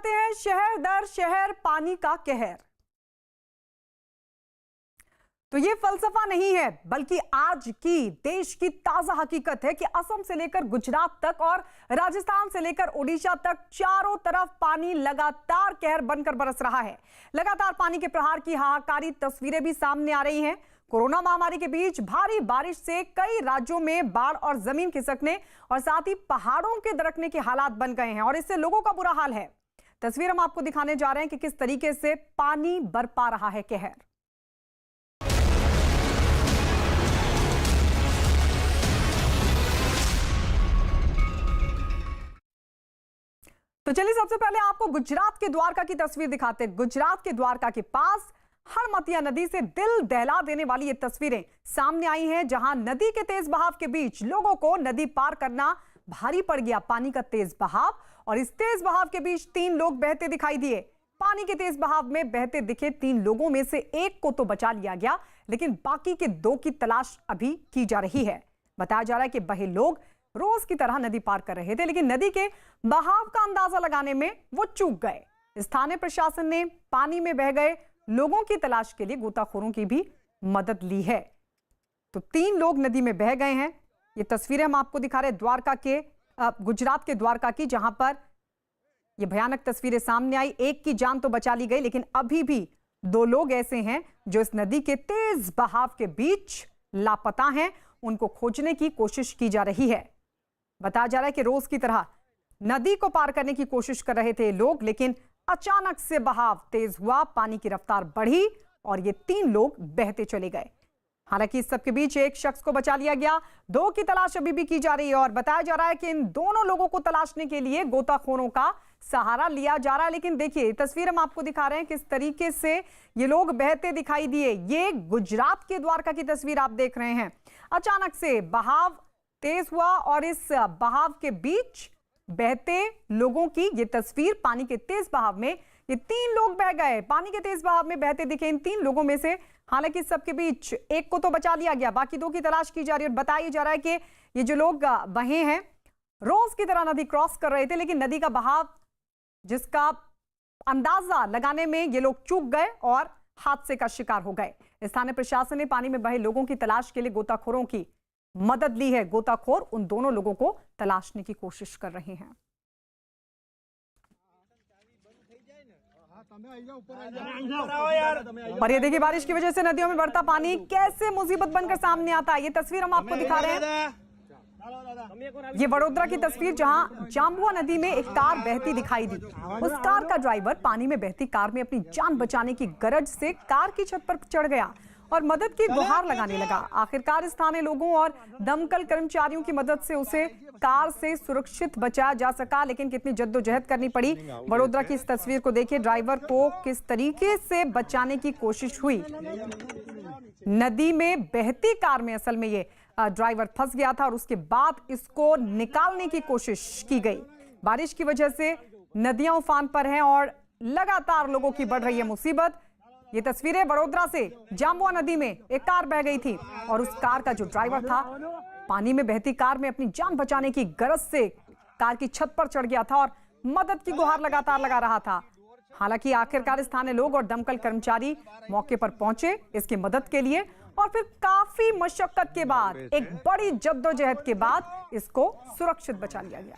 दिखाते हैं शहर दर शहर पानी का कहर। तो ये फलसफा नहीं है बल्कि आज की देश की ताजा हकीकत है कि असम से लेकर गुजरात तक और राजस्थान से लेकर ओडिशा तक चारों तरफ पानी लगातार कहर बनकर बरस रहा है। लगातार पानी के प्रहार की हाहाकारी तस्वीरें भी सामने आ रही हैं। कोरोना महामारी के बीच भारी बारिश से कई राज्यों में बाढ़ और जमीन खिसकने और साथ ही पहाड़ों के दरकने के हालात बन गए हैं और इससे लोगों का बुरा हाल है। तस्वीर हम आपको दिखाने जा रहे हैं कि किस तरीके से पानी बरपा रहा है कहर। तो चलिए सबसे पहले आपको गुजरात के द्वारका की तस्वीर दिखाते हैं। गुजरात के द्वारका के पास हरमतिया नदी से दिल दहला देने वाली ये तस्वीरें सामने आई हैं, जहां नदी के तेज बहाव के बीच लोगों को नदी पार करना भारी पड़ गया। पानी का तेज बहाव और इस तेज बहाव के बीच 3 लोग बहते दिखाई दिए। पानी के तेज बहाव में बहते दिखे 3 लोगों में से एक को तो बचा लिया गया, लेकिन बाकी के 2 की तलाश अभी की जा रही है। बताया जा रहा है कि बहे लोग रोज की तरह नदी पार कर रहे थे, लेकिन नदी के बहाव का अंदाजा लगाने में वो चूक गए। स्थानीय प्रशासन ने पानी में बह गए लोगों की तलाश के लिए गोताखोरों की भी मदद ली है। तो 3 लोग नदी में बह गए हैं। ये तस्वीरें हम आपको दिखा रहे हैं द्वारका के गुजरात के द्वारका की, जहां पर ये भयानक तस्वीरें सामने आई। एक की जान तो बचा ली गई, लेकिन अभी भी 2 लोग ऐसे हैं जो इस नदी के तेज बहाव के बीच लापता हैं। उनको खोजने की कोशिश की जा रही है। बताया जा रहा है कि रोज की तरह नदी को पार करने की कोशिश कर रहे थे लोग, लेकिन अचानक से बहाव तेज हुआ, पानी की रफ्तार बढ़ी और ये 3 लोग बहते चले गए। हालांकि इस सबके बीच एक शख्स को बचा लिया गया, 2 की तलाश अभी भी की जा रही है और बताया जा रहा है कि इन दोनों लोगों को तलाशने के लिए गोताखोरों का सहारा लिया जा रहा है। लेकिन देखिए तस्वीर हम आपको दिखा रहे हैं किस तरीके से ये लोग बहते दिखाई दिए। ये गुजरात के द्वारका की तस्वीर आप देख रहे हैं। अचानक से बहाव तेज हुआ और इस बहाव के बीच बहते लोगों की ये तस्वीर, पानी के तेज बहाव में ये 3 लोग बह गए। पानी के तेज बहाव में बहते दिखे इन 3 लोगों में से हालांकि इस सबके बीच एक को तो बचा लिया गया, बाकी 2 की तलाश की जा रही है। और बताया जा रहा है कि ये जो लोग बहे हैं रोज की तरह नदी क्रॉस कर रहे थे, लेकिन नदी का बहाव जिसका अंदाजा लगाने में ये लोग चूक गए और हादसे का शिकार हो गए। स्थानीय प्रशासन ने पानी में बहे लोगों की तलाश के लिए गोताखोरों की मदद ली है। गोताखोर उन दोनों लोगों को तलाशने की कोशिश कर रहे हैं। और ये देखिए बारिश की वजह से नदियों में बढ़ता पानी कैसे मुसीबत बनकर सामने आता है। ये तस्वीर हम आपको दिखा रहे हैं। ये वडोदरा की तस्वीर, जहां जांबुआ नदी में एक कार बहती दिखाई दी। उस कार का ड्राइवर पानी में बहती कार में अपनी जान बचाने की गरज से कार की छत पर चढ़ गया और मदद की गुहार लगाने लगा। आखिरकार स्थानीय लोगों और दमकल कर्मचारियों की मदद से उसे कार से सुरक्षित बचाया जा सका, लेकिन कितनी जद्दोजहद करनी पड़ी। वडोदरा की इस तस्वीर को देखिए, ड्राइवर को किस तरीके से बचाने की कोशिश हुई। नदी में बहती कार में असल में ये ड्राइवर फंस गया था और उसके बाद इसको निकालने की कोशिश की गई। बारिश की वजह से नदियां उफान पर हैं और लगातार लोगों की बढ़ रही है मुसीबत। ये तस्वीरें वडोदरा से जांबुआ नदी में एक कार बह गई थी और उस कार का जो ड्राइवर था पानी में बहती कार में अपनी जान बचाने की गरज से कार की छत पर चढ़ गया था और मदद की गुहार लगातार लगा रहा था। हालांकि आखिरकार स्थानीय लोग और दमकल कर्मचारी मौके पर पहुंचे इसकी मदद के लिए और फिर काफी मशक्कत के बाद, एक बड़ी जद्दोजहद के बाद इसको सुरक्षित बचा लिया गया।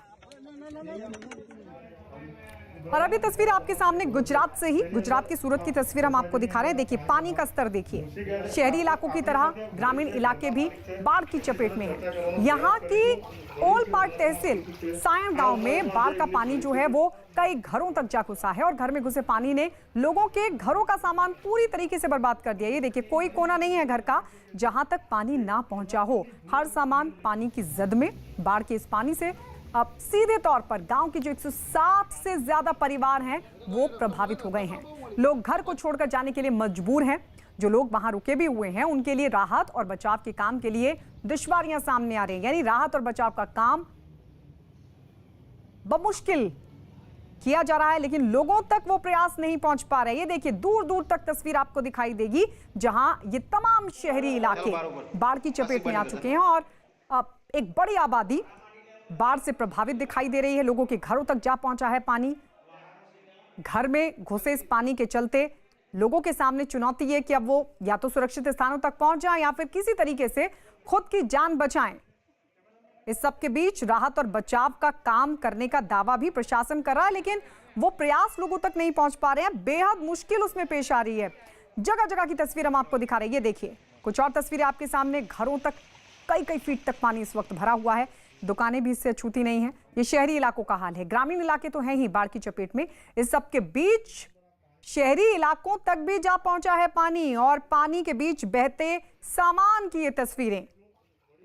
और अभी तस्वीर आपके सामने गुजरात से ही, गुजरात की सूरत की तस्वीर हम आपको दिखा रहे हैं। देखिए पानी का स्तर देखिए, शहरी इलाकों की तरह ग्रामीण इलाके भी बाढ़ की चपेट में है। यहाँ की ओलपाट तहसील सायण गांव में बाढ़ का पानी जो है वो कई घरों तक जा घुसा है और घर में घुसे पानी ने लोगों के घरों का सामान पूरी तरीके से बर्बाद कर दिया। ये देखिए कोई कोना नहीं है घर का जहां तक पानी ना पहुंचा हो। हर सामान पानी की जद में। बाढ़ के इस पानी से अब सीधे तौर पर गांव की जो 160 से ज्यादा परिवार हैं वो प्रभावित हो गए हैं। लोग घर को छोड़कर जाने के लिए मजबूर हैं। जो लोग वहां रुके भी हुए हैं उनके लिए राहत और बचाव के काम के लिए दुश्वारियां सामने आ रही हैं। यानी राहत और बचाव का काम बमुश्किल किया जा रहा है, लेकिन लोगों तक वो प्रयास नहीं पहुंच पा रहे। ये देखिए दूर दूर तक तस्वीर आपको दिखाई देगी जहां ये तमाम शहरी इलाके बाढ़ की चपेट में आ चुके हैं और एक बड़ी आबादी बाढ़ से प्रभावित दिखाई दे रही है। लोगों के घरों तक जा पहुंचा है पानी। घर में घुसे इस पानी के चलते लोगों के सामने चुनौती है कि अब वो या तो सुरक्षित स्थानों तक पहुंच जाएं या फिर किसी तरीके से खुद की जान बचाएं। इस सब के बीच राहत और बचाव का काम करने का दावा भी प्रशासन कर रहा है, लेकिन वो प्रयास लोगों तक नहीं पहुंच पा रहे हैं। बेहद मुश्किल उसमें पेश आ रही है। जगह जगह की तस्वीर हम आपको दिखा रहे हैं। ये देखिए कुछ और तस्वीरें आपके सामने। घरों तक कई फीट तक पानी इस वक्त भरा हुआ है। दुकानें भी इससे छूती नहीं है। ये शहरी इलाकों का हाल है। ग्रामीण इलाके तो हैं ही बाढ़ की चपेट में। इस सब के बीच शहरी इलाकों तक भी जा पहुंचा है पानी, और पानी के बीच बहते सामान की ये तस्वीरें।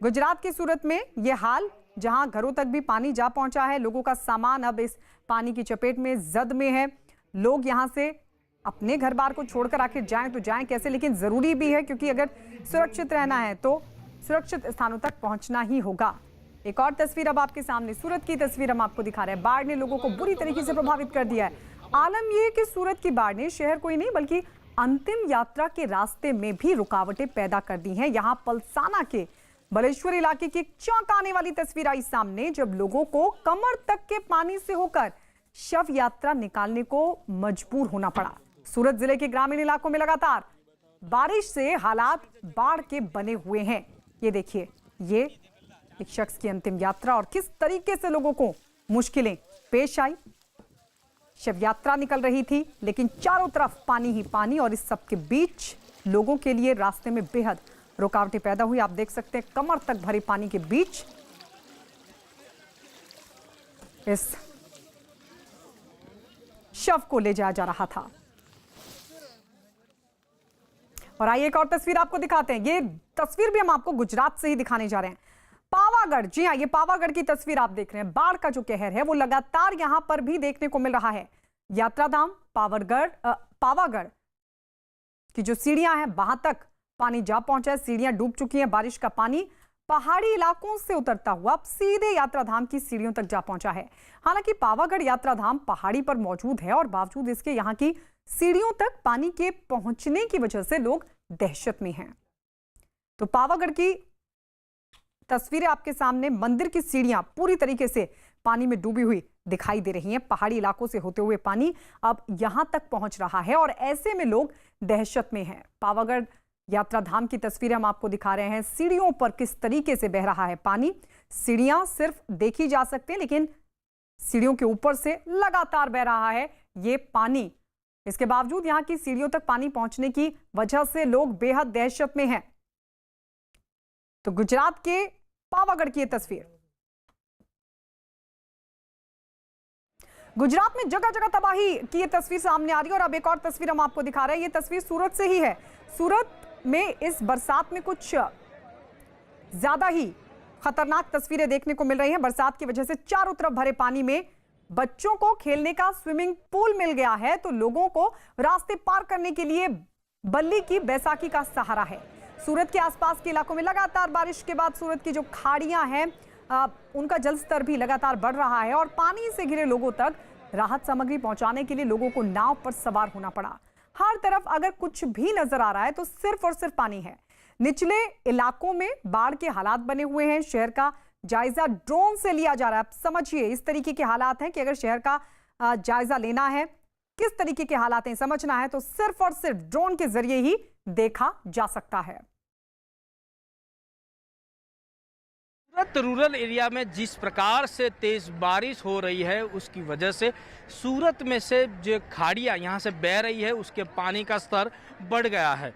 गुजरात की सूरत में ये हाल, जहां घरों तक भी पानी जा पहुंचा है। लोगों का सामान अब इस पानी की चपेट में, जद में है। लोग यहां से अपने घर बार को छोड़कर आखिर जाएं तो जाएं कैसे, लेकिन जरूरी भी है क्योंकि अगर सुरक्षित रहना है तो सुरक्षित स्थानों तक पहुंचना ही होगा। एक और तस्वीर अब आपके सामने, सूरत की तस्वीर हम आपको दिखा रहे हैं। बाढ़ ने लोगों को बुरी तरीके से प्रभावित कर दिया है। आलम यह कि सूरत की बाढ़ ने शहर को ही नहीं बल्कि अंतिम यात्रा के रास्ते में भी रुकावटें पैदा कर दी हैं। यहां पलसाना के बलेश्वर इलाके की चौंकाने वाली तस्वीर आई सामने, जब लोगों को कमर तक के पानी से होकर शव यात्रा निकालने को मजबूर होना पड़ा। सूरत जिले के ग्रामीण इलाकों में लगातार बारिश से हालात बाढ़ के बने हुए हैं। ये देखिए, ये एक शख्स की अंतिम यात्रा और किस तरीके से लोगों को मुश्किलें पेश आई। शव यात्रा निकल रही थी लेकिन चारों तरफ पानी ही पानी, और इस सब के बीच लोगों के लिए रास्ते में बेहद रुकावटें पैदा हुई। आप देख सकते हैं कमर तक भरे पानी के बीच इस शव को ले जाया जा रहा था। और आइए एक और तस्वीर आपको दिखाते हैं। ये तस्वीर भी हम आपको गुजरात से ही दिखाने जा रहे हैं। पावागढ़, जी हां, ये पावागढ़ की तस्वीर आप देख रहे हैं। बाढ़ का जो कहर है वो लगातार यहां पर भी देखने को मिल रहा है। यात्राधाम पावागढ़ की जो सीढ़ियां हैं वहां तक पानी जा पहुंचा है। सीढ़ियां डूब चुकी हैं। बारिश का पानी पहाड़ी इलाकों से उतरता हुआ अब सीधे यात्राधाम की सीढ़ियों तक जा पहुंचा है। हालांकि पावागढ़ यात्राधाम पहाड़ी पर मौजूद है और बावजूद इसके यहां की सीढ़ियों तक पानी के पहुंचने की वजह से लोग दहशत में हैं। तो पावागढ़ की तस्वीरें आपके सामने। मंदिर की सीढ़ियां पूरी तरीके से पानी में डूबी हुई दिखाई दे रही हैं। पहाड़ी इलाकों से होते हुए पानी अब यहां तक पहुंच रहा है और ऐसे में लोग दहशत में हैं। पावागढ़ यात्राधाम की तस्वीरें हम आपको दिखा रहे हैं। सीढ़ियों पर किस तरीके से बह रहा है पानी। सीढ़ियां सिर्फ देखी जा सकती हैं लेकिन सीढ़ियों के ऊपर से लगातार बह रहा है ये पानी। इसके बावजूद यहां की सीढ़ियों तक पानी पहुंचने की वजह से लोग बेहद दहशत में हैं। तो गुजरात के पावागढ़ की ये तस्वीर। गुजरात में जगह जगह तबाही की ये तस्वीर सामने आ रही है। और अब एक और तस्वीर हम आपको दिखा रहे हैं। ये तस्वीर सूरत से ही है। सूरत में इस बरसात में कुछ ज्यादा ही खतरनाक तस्वीरें देखने को मिल रही हैं। बरसात की वजह से चारों तरफ भरे पानी में बच्चों को खेलने का स्विमिंग पूल मिल गया है, तो लोगों को रास्ते पार करने के लिए बल्ली की बैसाखी का सहारा है। सूरत के आसपास के इलाकों में लगातार बारिश के बाद सूरत की जो खाड़ियां हैं उनका जलस्तर भी लगातार बढ़ रहा है और पानी से घिरे लोगों तक राहत सामग्री पहुंचाने के लिए लोगों को नाव पर सवार होना पड़ा। हर तरफ अगर कुछ भी नजर आ रहा है तो सिर्फ और सिर्फ पानी है। निचले इलाकों में बाढ़ के हालात बने हुए हैं। शहर का जायजा ड्रोन से लिया जा रहा है। आप समझिए इस तरीके के हालात हैं कि अगर शहर का जायजा लेना है, किस तरीके के हालात हैं समझना है, तो सिर्फ और सिर्फ ड्रोन के जरिए ही देखा जा सकता है। सूरत रूरल एरिया में जिस प्रकार से तेज बारिश हो रही है उसकी वजह से सूरत में से जो खाड़ियाँ यहाँ से बह रही है उसके पानी का स्तर बढ़ गया है।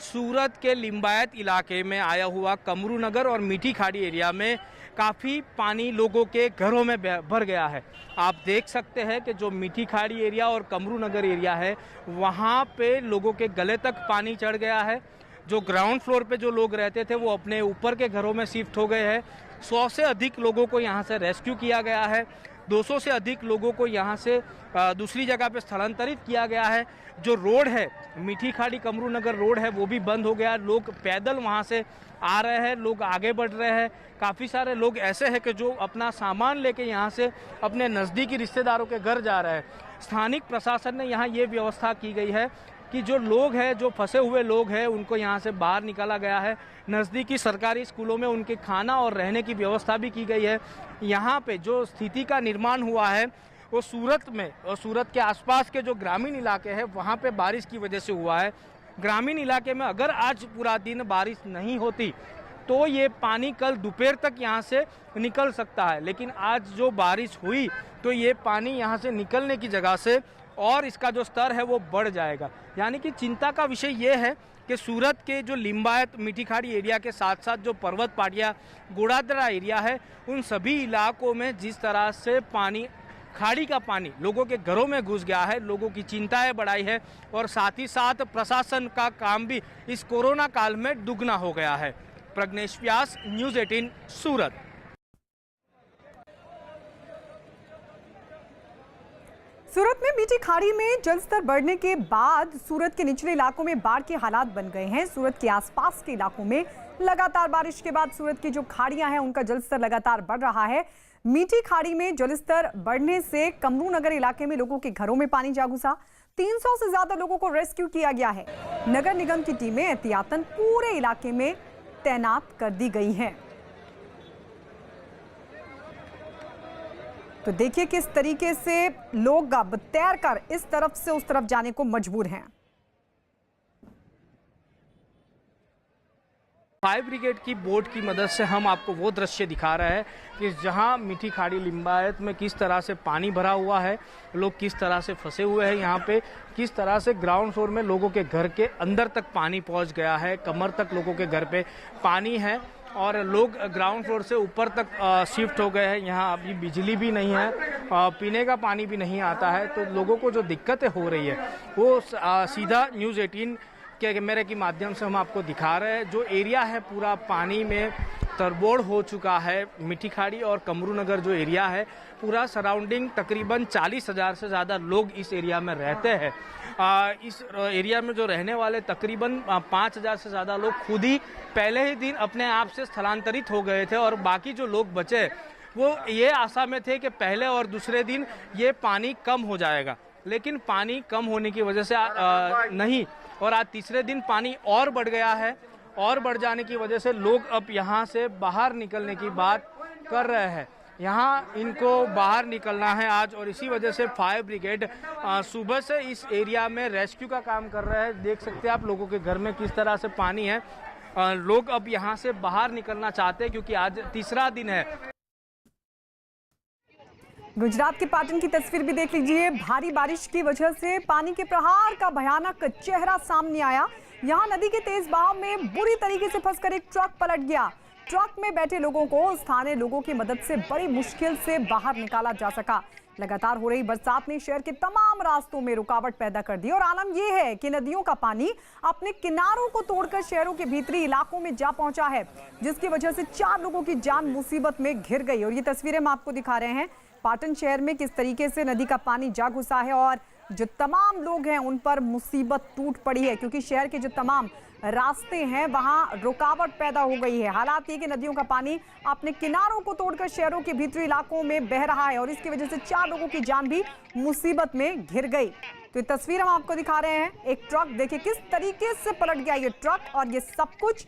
सूरत के लिंबायत इलाके में आया हुआ कमरू नगर और मीठी खाड़ी एरिया में काफ़ी पानी लोगों के घरों में भर गया है। आप देख सकते हैं कि जो मीठी खाड़ी एरिया और कमरू नगर एरिया है वहाँ पे लोगों के गले तक पानी चढ़ गया है। जो ग्राउंड फ्लोर पे जो लोग रहते थे वो अपने ऊपर के घरों में शिफ्ट हो गए हैं। 100 से अधिक लोगों को यहाँ से रेस्क्यू किया गया है। 200 से अधिक लोगों को यहाँ से दूसरी जगह पे स्थलांतरित किया गया है। जो रोड है मीठी खाड़ी कमरू नगर रोड है वो भी बंद हो गया। लोग पैदल वहाँ से आ रहे हैं, लोग आगे बढ़ रहे हैं। काफ़ी सारे लोग ऐसे हैं कि जो अपना सामान लेके यहाँ से अपने नज़दीकी रिश्तेदारों के घर जा रहे हैं। स्थानिक प्रशासन ने यहाँ ये व्यवस्था की गई है कि जो लोग हैं, जो फंसे हुए लोग हैं, उनको यहाँ से बाहर निकाला गया है। नज़दीकी सरकारी स्कूलों में उनके खाना और रहने की व्यवस्था भी की गई है। यहाँ पे जो स्थिति का निर्माण हुआ है वो सूरत में और सूरत के आसपास के जो ग्रामीण इलाके हैं वहाँ पे बारिश की वजह से हुआ है। ग्रामीण इलाके में अगर आज पूरा दिन बारिश नहीं होती तो ये पानी कल दोपहर तक यहाँ से निकल सकता है, लेकिन आज जो बारिश हुई तो ये पानी यहाँ से निकलने की जगह से और इसका जो स्तर है वो बढ़ जाएगा। यानी कि चिंता का विषय ये है कि सूरत के जो लिंबायत मीठी खाड़ी एरिया के साथ साथ जो पर्वत पाटिया गोड़ादरा एरिया है उन सभी इलाकों में जिस तरह से पानी खाड़ी का पानी लोगों के घरों में घुस गया है, लोगों की चिंताएं बढ़ाई है और साथ ही साथ प्रशासन का काम भी इस कोरोना काल में दुगना हो गया है। प्रज्ञेश व्यास, न्यूज़ 18 सूरत। सूरत में मीठी खाड़ी में जलस्तर बढ़ने के बाद सूरत के निचले इलाकों में बाढ़ के हालात बन गए हैं। सूरत के आसपास के इलाकों में लगातार बारिश के बाद सूरत की जो खाड़ियां हैं उनका जलस्तर लगातार बढ़ रहा है। मीठी खाड़ी में जलस्तर बढ़ने से कमरू नगर इलाके में लोगों के घरों में पानी जा घुसा। 300 से ज्यादा लोगों को रेस्क्यू किया गया है। नगर निगम की टीमें एहतियातन पूरे इलाके में तैनात कर दी गई हैं। तो देखिए किस तरीके से लोग अब तैरकर इस तरफ से उस तरफ जाने को मजबूर हैं। फायर ब्रिगेड की बोट की मदद से हम आपको वो दृश्य दिखा रहे हैं कि जहां मीठी खाड़ी लिंबायत में किस तरह से पानी भरा हुआ है, लोग किस तरह से फंसे हुए हैं यहाँ पे, किस तरह से ग्राउंड फ्लोर में लोगों के घर के अंदर तक पानी पहुँच गया है, कमर तक लोगों के घर पे पानी है और लोग ग्राउंड फ्लोर से ऊपर तक शिफ्ट हो गए हैं। यहाँ अभी बिजली भी नहीं है, पीने का पानी भी नहीं आता है, तो लोगों को जो दिक्कतें हो रही है वो सीधा न्यूज़ 18 के कैमरे के माध्यम से हम आपको दिखा रहे हैं। जो एरिया है पूरा पानी में तरबोड़ हो चुका है। मीठी खाड़ी और कमरू नगर जो एरिया है पूरा सराउंडिंग तकरीबन 40,000 से ज़्यादा लोग इस एरिया में रहते हैं। इस एरिया में जो रहने वाले तकरीबन 5,000 से ज़्यादा लोग खुद ही पहले ही दिन अपने आप से स्थलांतरित हो गए थे और बाकी जो लोग बचे वो ये आशा में थे कि पहले और दूसरे दिन ये पानी कम हो जाएगा, लेकिन पानी कम होने की वजह से नहीं, और आज तीसरे दिन पानी और बढ़ गया है और बढ़ जाने की वजह से लोग अब यहाँ से बाहर निकलने की बात कर रहे हैं। यहाँ इनको बाहर निकलना है आज और इसी वजह से फायर ब्रिगेड सुबह से इस एरिया में रेस्क्यू का काम कर रहे हैं। देख सकते हैं आप लोगों के घर में किस तरह से पानी है। लोग अब यहाँ से बाहर निकलना चाहते हैं क्योंकि आज तीसरा दिन है। गुजरात के पाटन की तस्वीर भी देख लीजिए। भारी बारिश की वजह से पानी के प्रहार का भयानक चेहरा सामने आया। यहां नदी के तेज बहाव में बुरी तरीके से फंसकर एक ट्रक पलट गया। ट्रक में बैठे लोगों को स्थानीय लोगों की मदद से बड़ी मुश्किल से बाहर निकाला जा सका। लगातार हो रही बरसात ने शहर के तमाम रास्तों में रुकावट पैदा कर दी और आलम यह है कि नदियों का पानी अपने किनारों को तोड़कर शहरों के भीतरी इलाकों में जा पहुंचा है, जिसकी वजह से 4 लोगों की जान मुसीबत में घिर गई। और ये तस्वीरें हम आपको दिखा रहे हैं पाटन शहर में किस तरीके से नदी का पानी जा घुसा है और जो तमाम लोग हैं उन पर मुसीबत टूट पड़ी है, क्योंकि शहर के जो तमाम रास्ते हैं वहां रुकावट पैदा हो गई है। हालात ये कि नदियों का पानी अपने किनारों को तोड़कर शहरों के भीतरी इलाकों में बह रहा है और इसकी वजह से 4 लोगों की जान भी मुसीबत में घिर गई। तो ये तस्वीर हम आपको दिखा रहे हैं। एक ट्रक देखिए किस तरीके से पलट गया ये ट्रक, और ये सब कुछ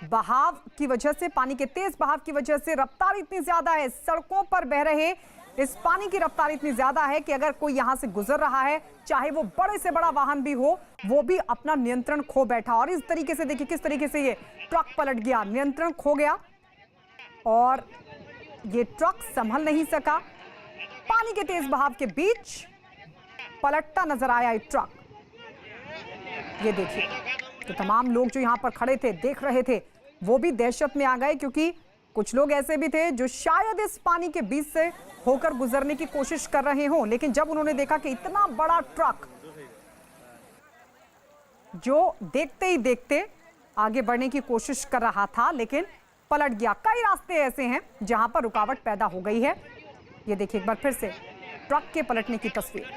बहाव की वजह से, पानी के तेज बहाव की वजह से। रफ्तार इतनी ज्यादा है, सड़कों पर बह रहे इस पानी की रफ्तार इतनी ज्यादा है कि अगर कोई यहां से गुजर रहा है, चाहे वो बड़े से बड़ा वाहन भी हो, वो भी अपना नियंत्रण खो बैठा। और इस तरीके से देखिए किस तरीके से ये ट्रक पलट गया, नियंत्रण खो गया और ये ट्रक संभल नहीं सका। पानी के तेज बहाव के बीच पलटता नजर आया ये ट्रक। ये देखिए तो तमाम लोग जो यहां पर खड़े थे, देख रहे थे, वो भी दहशत में आ गए, क्योंकि कुछ लोग ऐसे भी थे जो शायद इस पानी के बीच से होकर गुजरने की कोशिश कर रहे हों, लेकिन जब उन्होंने देखा कि इतना बड़ा ट्रक जो देखते ही देखते आगे बढ़ने की कोशिश कर रहा था लेकिन पलट गया। कई रास्ते ऐसे हैं जहां पर रुकावट पैदा हो गई है। ये देखिए एक बार फिर से ट्रक के पलटने की तस्वीर।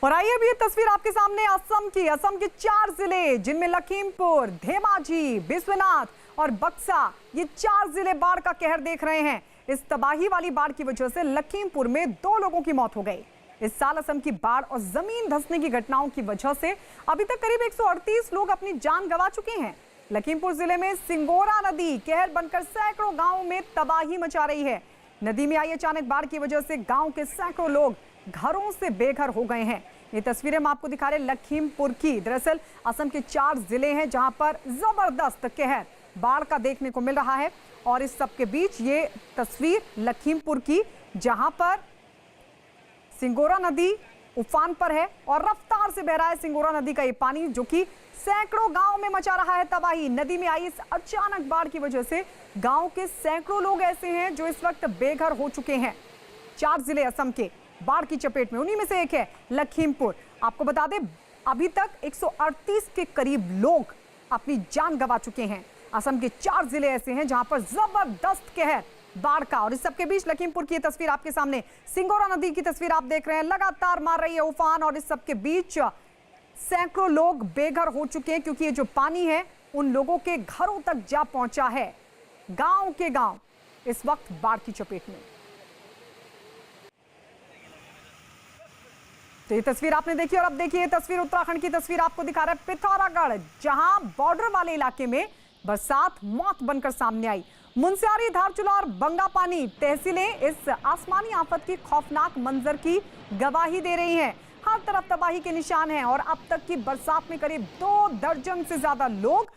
और आइए अब ये तस्वीर आपके सामने असम के 4 जिले, जिनमें लखीमपुर, धेमाजी, बिस्वनाथ और बक्सा, ये 4 जिले बाढ़ का कहर देख रहे हैं। इस तबाही वाली बाढ़ की वजह से लखीमपुर में 2 लोगों की मौत हो गई। इस साल असम की बाढ़ और जमीन धंसने की घटनाओं की वजह से अभी तक करीब 138 लोग अपनी जान गंवा चुके हैं। लखीमपुर जिले में सिंगोरा नदी कहर बनकर सैकड़ों गांवों में तबाही मचा रही है। नदी में आई अचानक बाढ़ की वजह से गांव के सैकड़ों लोग घरों से बेघर हो गए हैं। ये तस्वीरें हम आपको दिखा रहे हैं लखीमपुर की। दरअसल असम के 4 जिले हैं जहां पर जबरदस्त कहर बाढ़ का देखने को मिल रहा है और इस सब के बीच ये तस्वीर लखीमपुर की, जहां पर सिंगोरा नदी उफान पर है और रफ्तार से बह रहा है सिंगोरा नदी का ये पानी, जो कि सैकड़ों गांव में मचा रहा है तबाही। नदी में आई इस अचानक बाढ़ की वजह से गांव के सैकड़ों लोग ऐसे हैं जो इस वक्त बेघर हो चुके हैं। 4 जिले असम के बाढ़ की चपेट में, उन्हीं में से एक है लखीमपुर। आपको बता दें अभी तक 138 के करीब लोग अपनी जान गंवा चुके हैं। असम के 4 जिले ऐसे हैं जहां पर जबरदस्त कहर बाढ़ का। और इस सबके बीच लखीमपुर की तस्वीर आपके सामने, सिंगोरा नदी की तस्वीर आप देख रहे हैं, लगातार मार रही है उफान और इस सबके बीच सैकड़ों लोग बेघर हो चुके हैं क्योंकि ये जो पानी है उन लोगों के घरों तक जा पहुंचा है। गांव के गांव इस वक्त बाढ़ की चपेट में। तो ये तस्वीर आपने देखी और अब देखिए तस्वीर उत्तराखंड की तस्वीर आपको दिखा रहा है पिथौरागढ़, जहां बॉर्डर वाले इलाके में बरसात मौत बनकर सामने आई। मुनस्यारी, धारचूला और बंगापानी तहसीलें इस आसमानी आफत की खौफनाक मंजर की गवाही दे रही हैं। हर तरफ तबाही के निशान हैं और अब तक की बरसात में करीब 2 दर्जन से ज्यादा लोग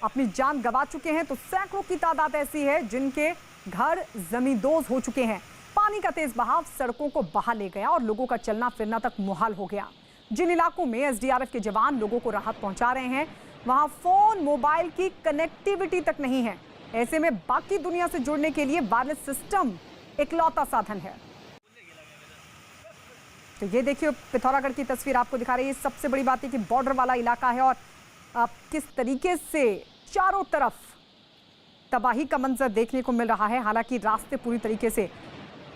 अपनी जान गंवा चुके हैं। तो सैकड़ों की तादाद ऐसी है जिनके घर जमींदोज हो चुके हैं। पानी का तेज बहाव सड़कों को बहा ले गया और लोगों का चलना फिरना तक मुहाल हो गया। जिन इलाकों में एसडीआरएफ के जवान लोगों को राहत पहुंचा रहे हैं वहां फोन, मोबाइल की कनेक्टिविटी तक नहीं है। ऐसे में बाकी दुनिया से जुड़ने के लिए वायरलेस सिस्टम इकलौता साधन है। तो ये देखिए पिथौरागढ़ की तस्वीर आपको दिखा रही है। सबसे बड़ी बात है कि बॉर्डर वाला इलाका है और किस तरीके से चारों तरफ तबाही का मंजर देखने को मिल रहा है। हालांकि रास्ते पूरी तरीके से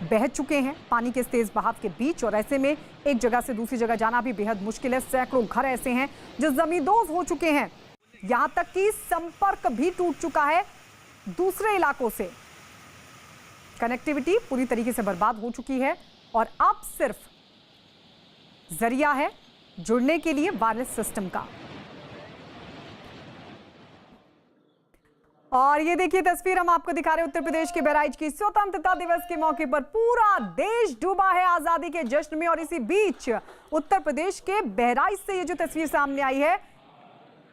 बह चुके हैं पानी के तेज बहाव के बीच और ऐसे में एक जगह से दूसरी जगह जाना भी बेहद मुश्किल है। सैकड़ों घर ऐसे हैं जो जमींदोज हो चुके हैं, यहां तक कि संपर्क भी टूट चुका है दूसरे इलाकों से। कनेक्टिविटी पूरी तरीके से बर्बाद हो चुकी है और अब सिर्फ जरिया है जुड़ने के लिए वायरलेस सिस्टम का। और ये देखिए तस्वीर हम आपको दिखा रहे हैं उत्तर प्रदेश के बहराइच की। स्वतंत्रता दिवस के मौके पर पूरा देश डूबा है आजादी के जश्न में और इसी बीच उत्तर प्रदेश के बहराइच से ये जो तस्वीर सामने आई है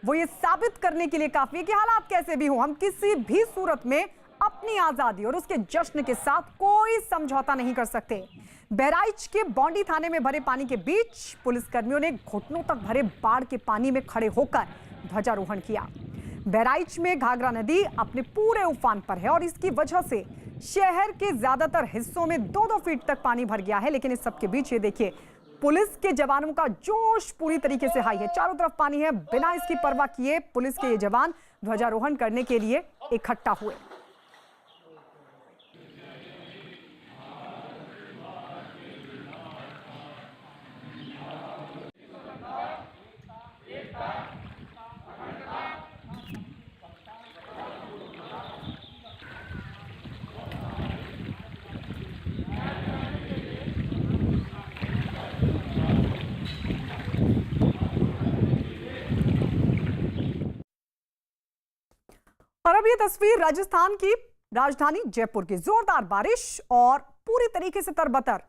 वो ये साबित करने के लिए काफी है कि हालात कैसे भी हो, हम किसी भी सूरत में अपनी आजादी और उसके जश्न के साथ कोई समझौता नहीं कर सकते। बहराइच के बौंडी थाने में भरे पानी के बीच पुलिसकर्मियों ने घुटनों तक भरे बाढ़ के पानी में खड़े होकर ध्वजारोहण किया। बहराइच में घाघरा नदी अपने पूरे उफान पर है और इसकी वजह से शहर के ज्यादातर हिस्सों में 2-2 फीट तक पानी भर गया है। लेकिन इस सब के बीच ये देखिए पुलिस के जवानों का जोश पूरी तरीके से हाई है। चारों तरफ पानी है, बिना इसकी परवाह किए पुलिस के ये जवान ध्वजारोहण करने के लिए इकट्ठा हुए। और अब ये तस्वीर राजस्थान की राजधानी जयपुर की। जोरदार बारिश और पूरी तरीके से तरबतर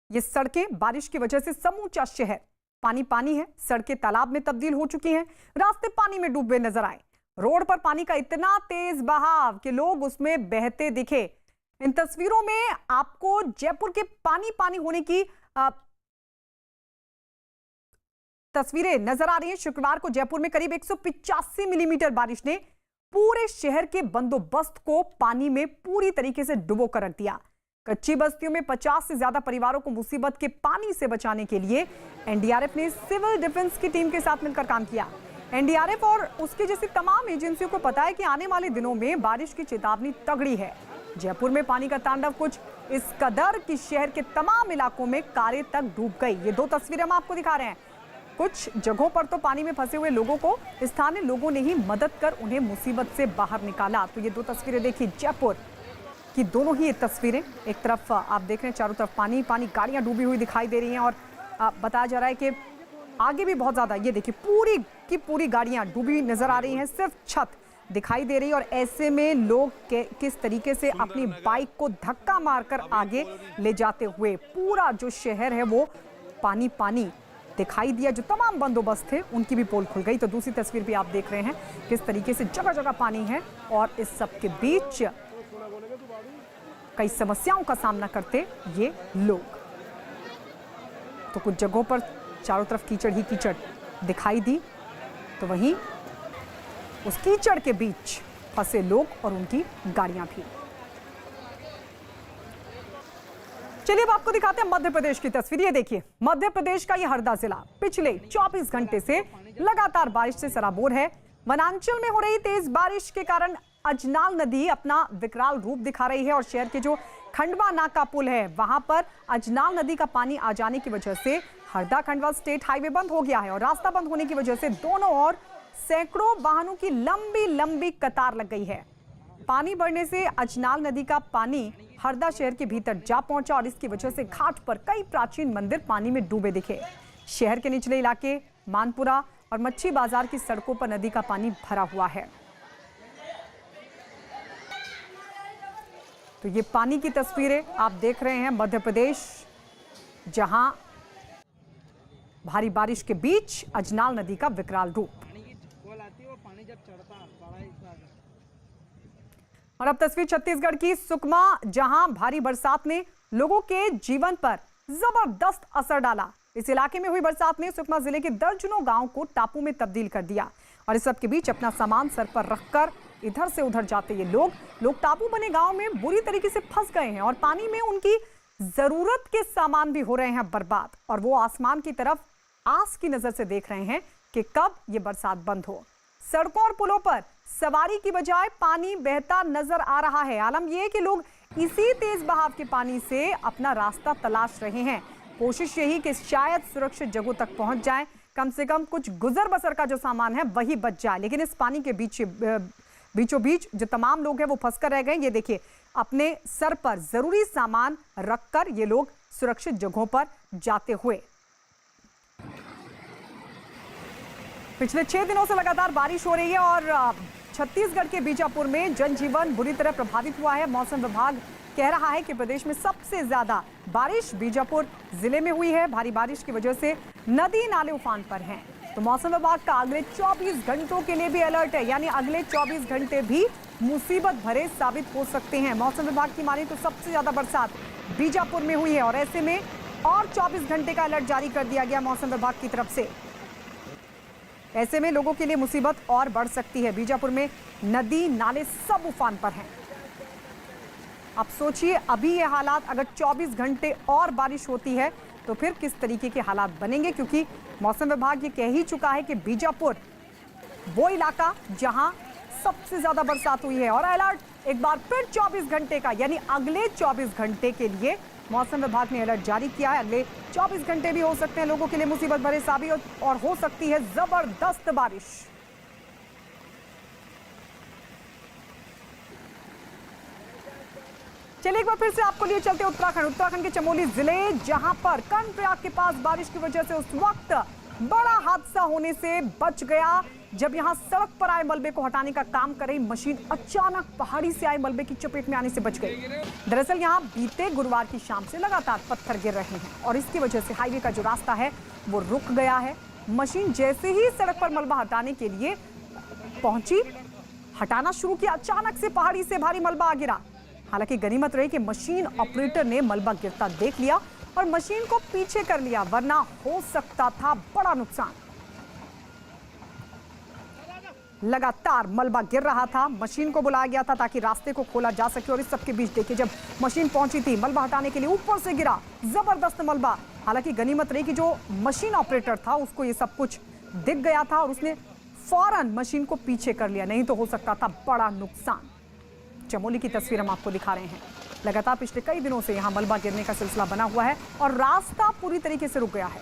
ये सड़कें बारिश की वजह से समूचा शहर पानी पानी है। सड़कें तालाब में तब्दील हो चुकी हैं, रास्ते पानी में डूबे नजर आए। रोड पर पानी का इतना तेज बहाव कि लोग उसमें बहते दिखे। इन तस्वीरों में आपको जयपुर के पानी पानी होने की तस्वीरें नजर आ रही हैं। शुक्रवार को जयपुर में करीब 185 मिलीमीटर बारिश ने पूरे शहर के बंदोबस्त को पानी में पूरी तरीके से डुबो कर रख दिया। कच्ची बस्तियों में 50 से ज्यादा परिवारों को मुसीबत के पानी से बचाने के लिए एनडीआरएफ ने सिविल डिफेंस की टीम के साथ मिलकर काम किया। एनडीआरएफ और उसकी जैसी तमाम एजेंसियों को पता है कि आने वाले दिनों में बारिश की चेतावनी तगड़ी है। जयपुर में पानी का तांडव कुछ इस कदर कि शहर के तमाम इलाकों में कारें तक डूब गई। ये 2 तस्वीरें हम आपको दिखा रहे हैं। कुछ जगहों पर तो पानी में फंसे हुए लोगों को स्थानीय लोगों ने ही मदद कर उन्हें मुसीबत से बाहर निकाला। तो ये 2 तस्वीरें देखिए जयपुर की दोनों ही ये तस्वीरें। एक तरफ आप देख रहे हैं चारों तरफ पानी पानी, गाड़ियां डूबी हुई दिखाई दे रही हैं और बताया जा रहा है कि आगे भी बहुत ज्यादा, ये देखिए पूरी की पूरी गाड़ियां डूबी नजर आ रही हैं, सिर्फ छत दिखाई दे रही है। और ऐसे में लोग किस तरीके से अपनी बाइक को धक्का मारकर आगे ले जाते हुए, पूरा जो शहर है वो पानी पानी दिखाई दिया। जो तमाम बंदोबस्त थे उनकी भी पोल खुल गई। तो दूसरी तस्वीर भी आप देख रहे हैं किस तरीके से जगह जगह पानी है और इस सब के बीच कई समस्याओं का सामना करते ये लोग। तो कुछ जगहों पर चारों तरफ कीचड़ ही कीचड़ दिखाई दी, तो वहीं उस कीचड़ के बीच फंसे लोग और उनकी गाड़ियां भी। चलिए अब आपको दिखाते हैं मध्य प्रदेश की तस्वीर। ये देखिए मध्य प्रदेश का ये हरदा जिला पिछले 24 घंटे से लगातार बारिश से सराबोर है। वनांचल में हो रही तेज बारिश के कारण अजनाल नदी अपना विकराल रूप दिखा रही है और शहर के जो खंडवा नाका पुल है वहां पर अजनाल नदी का पानी आ जाने की वजह से हरदा खंडवा स्टेट हाईवे बंद हो गया है और रास्ता बंद होने की वजह से दोनों ओर सैकड़ों वाहनों की लंबी लंबी कतार लग गई है। पानी बढ़ने से अजनाल नदी का पानी हरदा शहर के भीतर जा पहुंचा और इसकी वजह से घाट पर कई प्राचीन मंदिर पानी में डूबे दिखे। शहर के निचले इलाके मानपुरा और मच्छी बाजार की सड़कों पर नदी का पानी भरा हुआ है। तो ये पानी की तस्वीरें आप देख रहे हैं मध्य प्रदेश, जहां भारी बारिश के बीच अजनाल नदी का विकराल रूप। और अब तस्वीर छत्तीसगढ़ की सुकमा, जहां भारी बरसात ने लोगों के जीवन पर जबरदस्त असर डाला। इस इलाके में हुई बरसात ने सुकमा जिले के दर्जनों गांव को टापू में तब्दील कर दिया और इस सब के बीच अपना सामान सर पर रखकर इधर से उधर जाते ये लोग टापू बने गांव में बुरी तरीके से फंस गए हैं और पानी में उनकी जरूरत के सामान भी हो रहे हैं बर्बाद। और वो आसमान की तरफ आस की नजर से देख रहे हैं कि कब ये बरसात बंद हो। सड़कों और पुलों पर सवारी की बजाय पानी बहता नजर आ रहा है। आलम यह है कि लोग इसी तेज बहाव के पानी से अपना रास्ता तलाश रहे हैं। कोशिश यही कि शायद सुरक्षित जगहों तक पहुंच जाएं, कम से कम कुछ गुजर बसर का जो सामान है वही बच जाए। लेकिन इस पानी के बीचों बीच जो तमाम लोग हैं वो फंसकर रह गए। ये देखिए अपने सर पर जरूरी सामान रखकर ये लोग सुरक्षित जगहों पर जाते हुए। पिछले 6 दिनों से लगातार बारिश हो रही है और छत्तीसगढ़ के बीजापुर में जनजीवन बुरी तरह प्रभावित हुआ है। मौसम विभाग कह रहा है कि प्रदेश में सबसे ज्यादा बारिश बीजापुर जिले में हुई है। भारी बारिश की वजह से नदी नाले उफान पर हैं। तो मौसम विभाग का अगले 24 घंटों के लिए भी अलर्ट है, यानी अगले 24 घंटे भी मुसीबत भरे साबित हो सकते हैं। मौसम विभाग की माने तो सबसे ज्यादा बरसात बीजापुर में हुई है और ऐसे में और 24 घंटे का अलर्ट जारी कर दिया गया मौसम विभाग की तरफ से। ऐसे में लोगों के लिए मुसीबत और बढ़ सकती है। बीजापुर में नदी नाले सब उफान पर हैं। अब सोचिए अभी ये हालात, अगर 24 घंटे और बारिश होती है तो फिर किस तरीके के हालात बनेंगे, क्योंकि मौसम विभाग ये कह ही चुका है कि बीजापुर वो इलाका जहां सबसे ज्यादा बरसात हुई है। और अलर्ट एक बार फिर 24 घंटे का, यानी अगले 24 घंटे के लिए मौसम विभाग ने अलर्ट जारी किया है। अगले 24 घंटे भी हो सकते हैं लोगों के लिए मुसीबत भरे साबित और हो सकती है जबरदस्त बारिश। चलिए एक बार फिर से आपको लिए चलते उत्तराखंड के चमोली जिले, जहां पर कर्णप्रयाग के पास बारिश की वजह से उस वक्त बड़ा हादसा होने से बच गया, जब यहां सड़क पर आए मलबे को हटाने का काम कर रही मशीन अचानक पहाड़ी से आए मलबे की चपेट में आने से बच गई। दरअसल यहां बीते गुरुवार की शाम से लगातार पत्थर गिर रहे हैं और इसकी वजह से हाईवे का जो रास्ता है वो रुक गया है। मशीन जैसे ही सड़क पर मलबा हटाने के लिए पहुंची, हटाना शुरू किया, अचानक से पहाड़ी से भारी मलबा आ गिरा। हालांकि गनीमत रही कि मशीन ऑपरेटर ने मलबा गिरता देख लिया और मशीन को पीछे कर लिया, वरना हो सकता था बड़ा नुकसान। लगातार मलबा गिर रहा था, मशीन को बुलाया गया था ताकि रास्ते को खोला जा सके और इस सबके बीच देखिए जब मशीन पहुंची थी मलबा हटाने के लिए, ऊपर से गिरा जबरदस्त मलबा। हालांकि गनीमत रही कि जो मशीन ऑपरेटर था उसको ये सब कुछ दिख गया था और उसने फौरन मशीन को पीछे कर लिया, नहीं तो हो सकता था बड़ा नुकसान। चमोली की तस्वीर हम आपको दिखा रहे हैं। लगातार पिछले कई दिनों से यहां मलबा गिरने का सिलसिला बना हुआ है और रास्ता पूरी तरीके से रुक गया है।